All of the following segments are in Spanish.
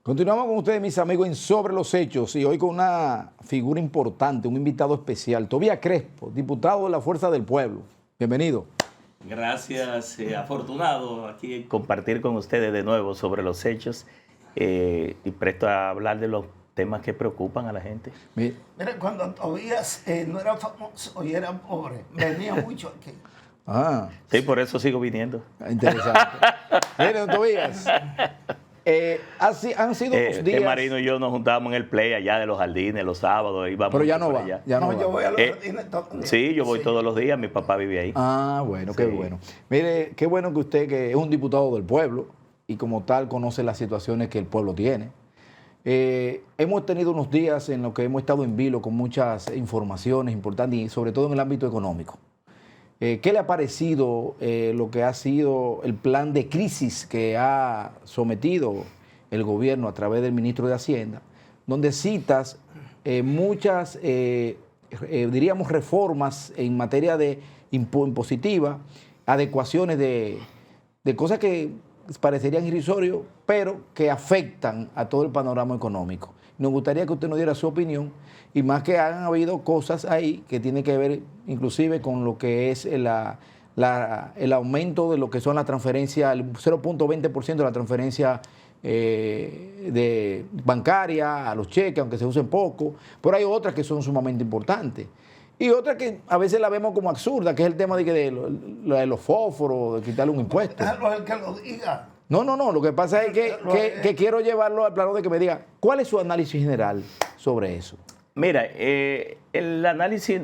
Continuamos con ustedes, mis amigos, en Sobre los Hechos, y hoy con una figura importante, un invitado especial, Tobías Crespo, diputado de la Fuerza del Pueblo. Bienvenido. Gracias, afortunado aquí compartir con ustedes de nuevo sobre los hechos y presto a hablar de los temas que preocupan a la gente. Mira, cuando Tobías no era famoso y era pobre, venía mucho aquí. Sí, por eso sigo viniendo. Interesante. Miren, Tobías, han sido unos días... Marino y yo nos juntábamos en el play allá de los jardines los sábados. Pero ya no va. Ya no yo va. voy a los jardines todos los días. Sí, yo voy todos los días, mi papá vive ahí. Bueno, qué bueno. Mire, qué bueno que usted, que es un diputado del pueblo y como tal conoce las situaciones que el pueblo tiene. Hemos tenido unos días en los que hemos estado en vilo con muchas informaciones importantes y sobre todo en el ámbito económico. ¿Qué le ha parecido lo que ha sido el plan de crisis que ha sometido el gobierno a través del ministro de Hacienda, donde citas muchas, diríamos, reformas en materia de impositiva, adecuaciones de cosas que parecerían irrisorios, pero que afectan a todo el panorama económico? Nos gustaría que usted nos diera su opinión, y más que han habido cosas ahí que tienen que ver inclusive con lo que es el aumento de lo que son las transferencias, el 0.20% de la transferencia de bancaria a los cheques, aunque se usen poco, pero hay otras que son sumamente importantes. Y otra que a veces la vemos como absurda, que es el tema de los fósforos, de quitarle un impuesto. Déjalo el que lo diga. No, lo que pasa es que quiero llevarlo al plano de que me diga, ¿cuál es su análisis general sobre eso? Mira, el análisis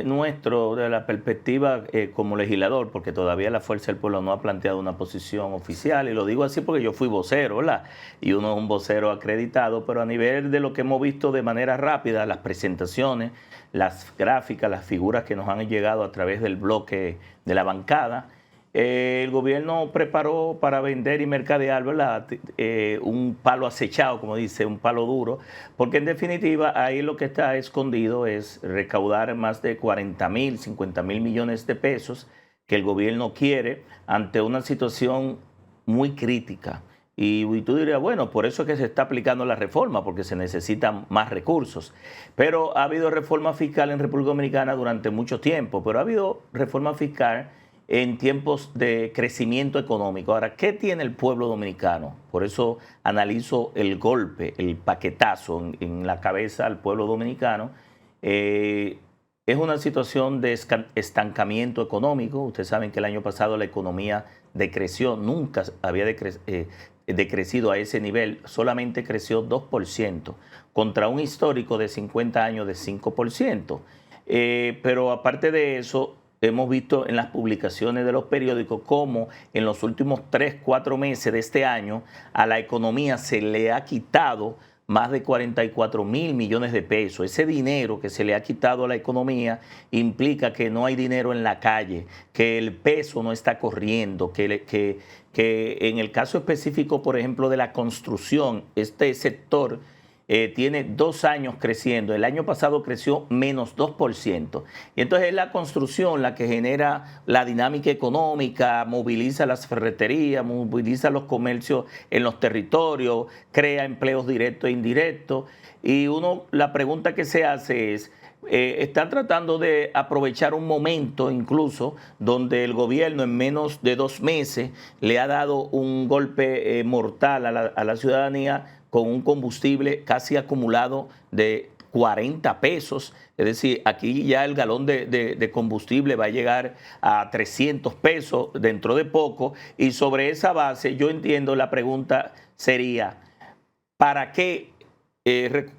nuestro de la perspectiva como legislador, porque todavía la Fuerza del Pueblo no ha planteado una posición oficial, y lo digo así porque yo fui vocero, ¿verdad? Y uno es un vocero acreditado, pero a nivel de lo que hemos visto de manera rápida, las presentaciones, las gráficas, las figuras que nos han llegado a través del bloque de la bancada, el gobierno preparó para vender y mercadear, ¿verdad? Un palo acechado, como dice, un palo duro, porque en definitiva ahí lo que está escondido es recaudar más de 40.000, 50.000 millones de pesos que el gobierno quiere ante una situación muy crítica. Y tú dirías, bueno, por eso es que se está aplicando la reforma, porque se necesitan más recursos. Pero ha habido reforma fiscal en República Dominicana durante mucho tiempo, pero ha habido reforma fiscal en tiempos de crecimiento económico. Ahora, ¿qué tiene el pueblo dominicano? Por eso analizo el golpe, el paquetazo en la cabeza al pueblo dominicano. Es una situación de estancamiento económico. Ustedes saben que el año pasado la economía decreció, nunca había decrecido a ese nivel, solamente creció 2%, contra un histórico de 50 años de 5%. Pero aparte de eso, hemos visto en las publicaciones de los periódicos cómo en los últimos 3, 4 meses de este año a la economía se le ha quitado más de 44.000 millones de pesos. Ese dinero que se le ha quitado a la economía implica que no hay dinero en la calle, que el peso no está corriendo, que en el caso específico, por ejemplo, de la construcción, este sector tiene 2 años creciendo. El año pasado creció menos 2%. Y entonces es la construcción la que genera la dinámica económica, moviliza las ferreterías, moviliza los comercios en los territorios, crea empleos directos e indirectos. Y la pregunta que se hace es, están tratando de aprovechar un momento incluso donde el gobierno en menos de 2 meses le ha dado un golpe mortal a la ciudadanía con un combustible casi acumulado de 40 pesos. Es decir, aquí ya el galón de combustible va a llegar a 300 pesos dentro de poco. Y sobre esa base, yo entiendo, la pregunta sería, ¿para qué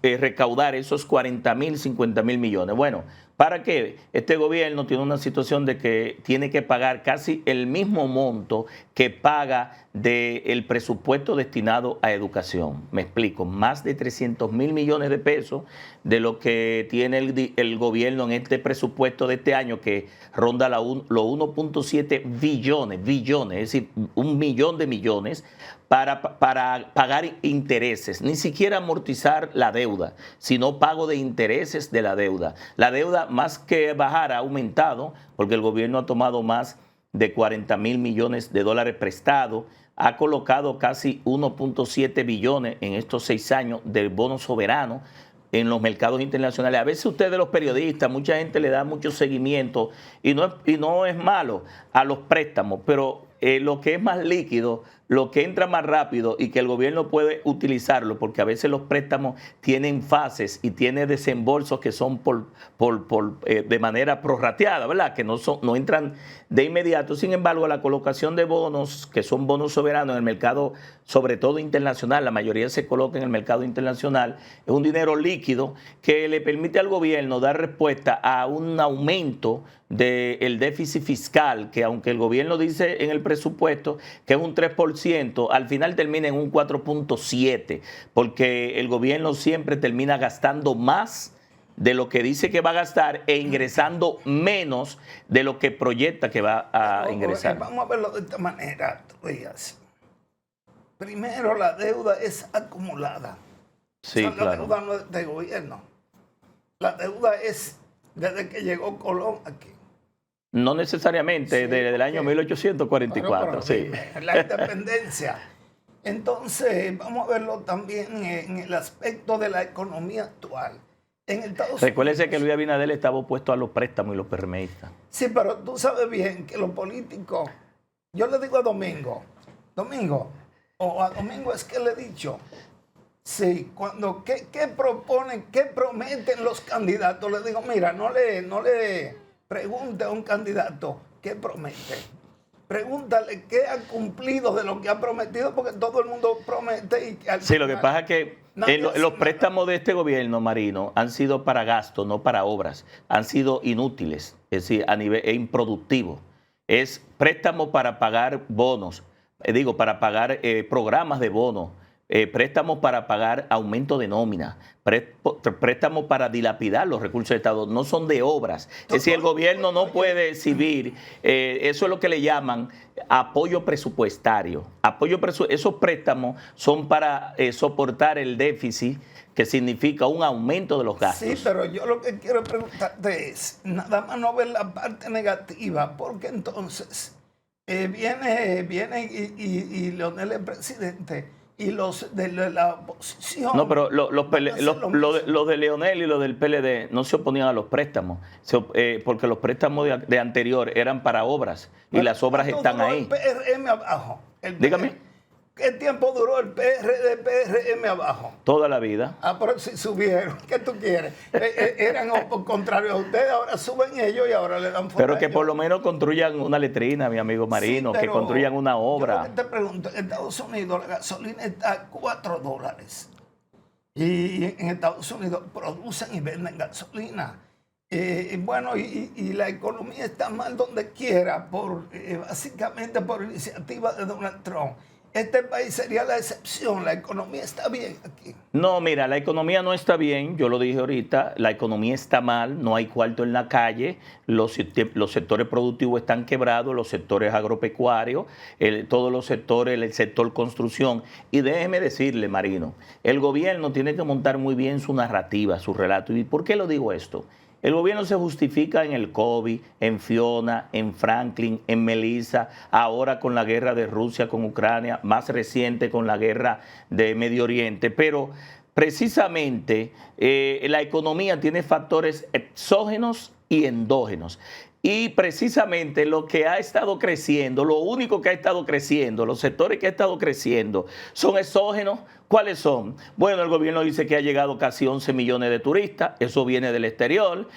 recaudar esos 40.000, 50.000 millones? Bueno, ¿para qué? Este gobierno tiene una situación de que tiene que pagar casi el mismo monto que paga del presupuesto destinado a educación. Me explico, más de 300.000 millones de pesos de lo que tiene el gobierno en este presupuesto de este año, que ronda los 1.7 billones, es decir, 1 millón de millones para pagar intereses, ni siquiera amortizar la deuda, sino pago de intereses de la deuda. La deuda, más que bajar, ha aumentado porque el gobierno ha tomado más de 40.000 millones de dólares prestados, ha colocado casi 1.7 billones en estos 6 años del bono soberano en los mercados internacionales. A veces ustedes los periodistas, mucha gente le da mucho seguimiento y no es malo a los préstamos, pero lo que es más líquido, lo que entra más rápido y que el gobierno puede utilizarlo, porque a veces los préstamos tienen fases y tienen desembolsos que son de manera prorrateada, ¿verdad? Que no entran de inmediato. Sin embargo, la colocación de bonos, que son bonos soberanos en el mercado, sobre todo internacional, la mayoría se coloca en el mercado internacional, es un dinero líquido que le permite al gobierno dar respuesta a un aumento del déficit fiscal, que aunque el gobierno dice en el presupuesto que es un 3%, al final termina en un 4.7%, porque el gobierno siempre termina gastando más de lo que dice que va a gastar e ingresando menos de lo que proyecta que va a ingresar. Vamos a verlo de esta manera, Díaz. Primero, la deuda es acumulada. Sí, La claro. deuda no es de gobierno. La deuda es desde que llegó Colón aquí. No necesariamente, Sí, desde el año 1844, pero sí. dime, la independencia. Entonces, vamos a verlo también en el aspecto de la economía actual. En Estados Recuérdese que Unidos, Luis Abinader estaba opuesto a los préstamos y los PRMistas. sí, pero tú sabes bien que los políticos, yo le digo a Domingo, o a Domingo es que le he dicho, sí, cuando, ¿qué proponen, qué prometen los candidatos? Le digo, mira, no le pregunte a un candidato qué promete. Pregúntale qué ha cumplido de lo que ha prometido, porque todo el mundo promete. Y al Sí, lo que final pasa es que nadie hace los nada. préstamos de este gobierno, Marino, han sido para gasto, no para obras. Han sido inútiles, es decir, a nivel improductivo. Es préstamo para pagar bonos, para pagar programas de bonos, préstamos para pagar aumento de nómina, préstamos para dilapidar los recursos del Estado, no son de obras. Es decir, el gobierno no puede exhibir, eso es lo que le llaman apoyo presupuestario. Esos préstamos son para soportar el déficit, que significa un aumento de los gastos. Sí, pero yo lo que quiero preguntarte es, nada más no ver la parte negativa, porque entonces viene y Leonel es presidente y los de la oposición. No, pero los mismo. de Leonel y los del PLD no se oponían a los préstamos, porque los préstamos de anterior eran para obras y las obras ¿Cuánto están duró ahí. El PRM abajo. Dígame. ¿Qué tiempo duró el PRM abajo? Toda la vida. Ah, pero si subieron, ¿qué tú quieres? Eran contrarios a ustedes, ahora suben ellos y ahora le dan fuerza. Pero que por lo menos construyan una letrina, mi amigo Marino, Sí, que pero construyan una Yo obra. lo que te pregunto, en Estados Unidos la gasolina está a $4. Y en Estados Unidos producen y venden gasolina. Bueno, y la economía está mal donde quiera, básicamente por iniciativa de Donald Trump. Este país sería la excepción, la economía está bien aquí. No, mira, la economía no está bien, yo lo dije ahorita, la economía está mal, no hay cuarto en la calle, los sectores productivos están quebrados, los sectores agropecuarios, todos los sectores, el sector construcción. Y déjeme decirle, Marino, el gobierno tiene que montar muy bien su narrativa, su relato. ¿Y por qué lo digo esto? El gobierno se justifica en el COVID, en Fiona, en Franklin, en Melissa, ahora con la guerra de Rusia con Ucrania, más reciente con la guerra de Medio Oriente, pero precisamente la economía tiene factores exógenos y endógenos. Y precisamente lo que ha estado creciendo, lo único que ha estado creciendo, los sectores que ha estado creciendo son exógenos. ¿Cuáles son? Bueno, el gobierno dice que ha llegado casi 11 millones de turistas, eso viene del exterior,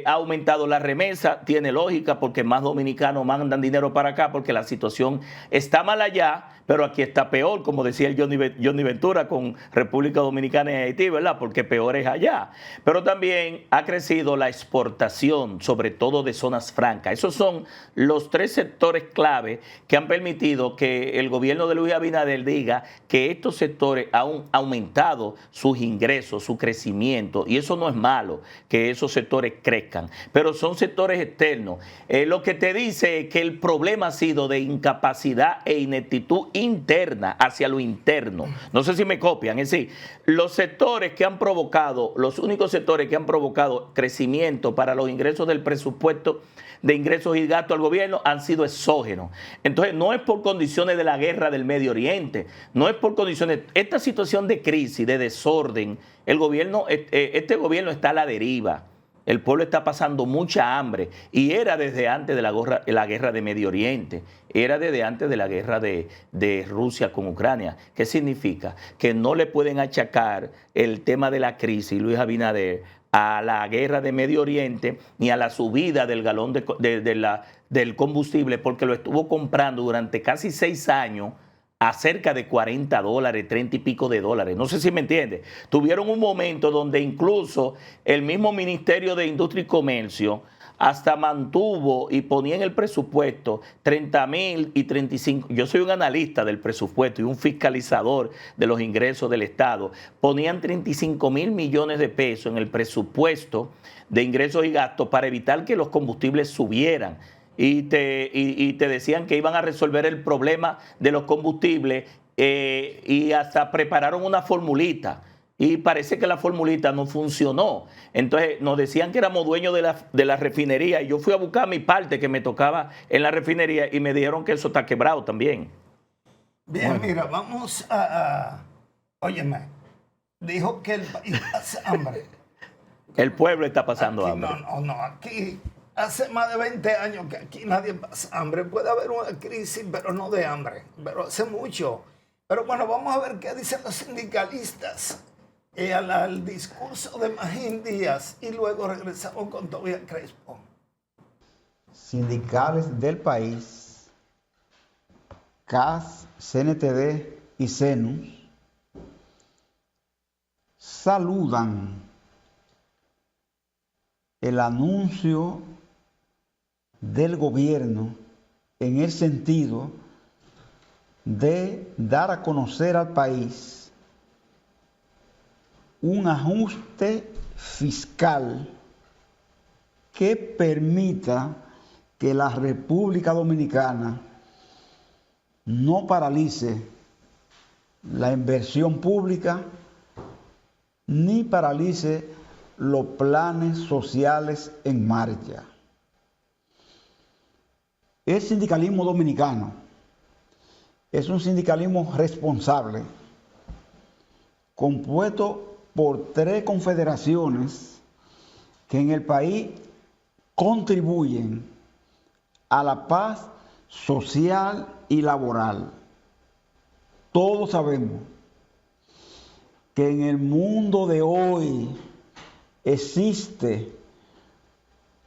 ha aumentado la remesa, tiene lógica porque más dominicanos mandan dinero para acá porque la situación está mal allá, pero aquí está peor, como decía el Johnny Ventura con República Dominicana y Haití, ¿verdad? Porque peor es allá. Pero también ha crecido la exportación, sobre todo de zonas francas. Esos son los 3 sectores clave que han permitido que el gobierno de Luis Abinader diga que estos sectores han aumentado sus ingresos, su crecimiento, y eso no es malo, que esos sectores crezcan, pero son sectores externos. Lo que te dice es que el problema ha sido de incapacidad e ineptitud interna hacia lo interno. No sé si me copian, es decir, los sectores que han provocado, los únicos sectores que han provocado crecimiento para los ingresos del presupuesto de ingresos y gastos al gobierno han sido exógenos. Entonces, no es por condiciones de la guerra del Medio Oriente, no es por condiciones, esta situación de crisis, de desorden, el gobierno, este gobierno está a la deriva. El pueblo está pasando mucha hambre y era desde antes de la guerra de Medio Oriente, era desde antes de la guerra de Rusia con Ucrania. ¿Qué significa? Que no le pueden achacar el tema de la crisis, Luis Abinader, a la guerra de Medio Oriente ni a la subida del galón del combustible, porque lo estuvo comprando durante casi 6 años a cerca de $40, 30 y pico de dólares. No sé si me entiende. Tuvieron un momento donde incluso el mismo Ministerio de Industria y Comercio hasta mantuvo y ponía en el presupuesto 30,000 y 35. Yo soy un analista del presupuesto y un fiscalizador de los ingresos del Estado. Ponían 35,000 millones de pesos en el presupuesto de ingresos y gastos para evitar que los combustibles subieran. Y te decían que iban a resolver el problema de los combustibles y hasta prepararon una formulita. Y parece que la formulita no funcionó. Entonces nos decían que éramos dueños de la refinería. Y yo fui a buscar mi parte que me tocaba en la refinería y me dijeron que eso está quebrado también. Bien, bueno. Mira, vamos a... Óyeme, dijo que el país pasa hambre. El pueblo está pasando aquí, hambre. No, aquí hace más de 20 años que aquí nadie pasa hambre. Puede haber una crisis, pero no de hambre. Pero hace mucho. Pero bueno, vamos a ver qué dicen los sindicalistas. Al discurso de Magín Díaz y luego regresamos con Tobias Crespo. Sindicales del país, CAS, CNTD y CENUS saludan el anuncio del gobierno en el sentido de dar a conocer al país un ajuste fiscal que permita que la República Dominicana no paralice la inversión pública ni paralice los planes sociales en marcha. El sindicalismo dominicano es un sindicalismo responsable, compuesto por 3 confederaciones que en el país contribuyen a la paz social y laboral. Todos sabemos que en el mundo de hoy existe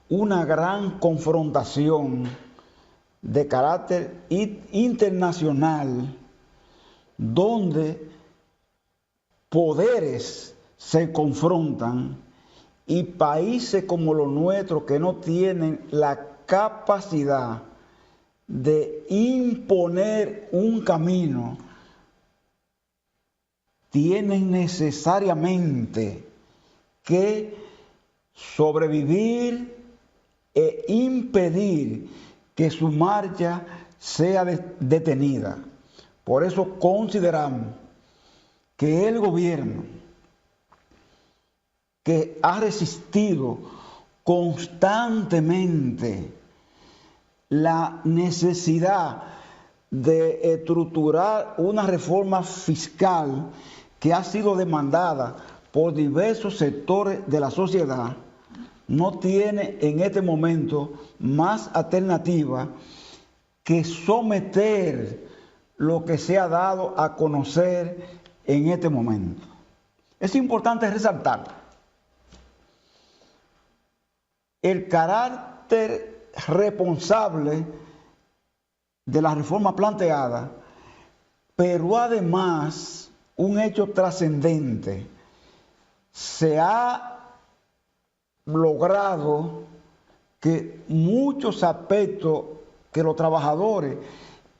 una gran confrontación de carácter internacional donde poderes se confrontan y países como los nuestros que no tienen la capacidad de imponer un camino tienen necesariamente que sobrevivir e impedir que su marcha sea detenida. Por eso consideramos que el gobierno, que ha resistido constantemente la necesidad de estructurar una reforma fiscal que ha sido demandada por diversos sectores de la sociedad, no tiene en este momento más alternativa que someter lo que se ha dado a conocer en este momento. Es importante resaltar el carácter responsable de la reforma planteada, pero además un hecho trascendente. Se ha logrado que muchos aspectos que los trabajadores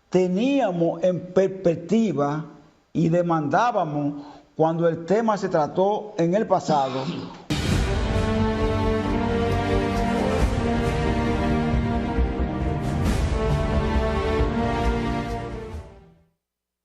teníamos en perspectiva y demandábamos cuando el tema se trató en el pasado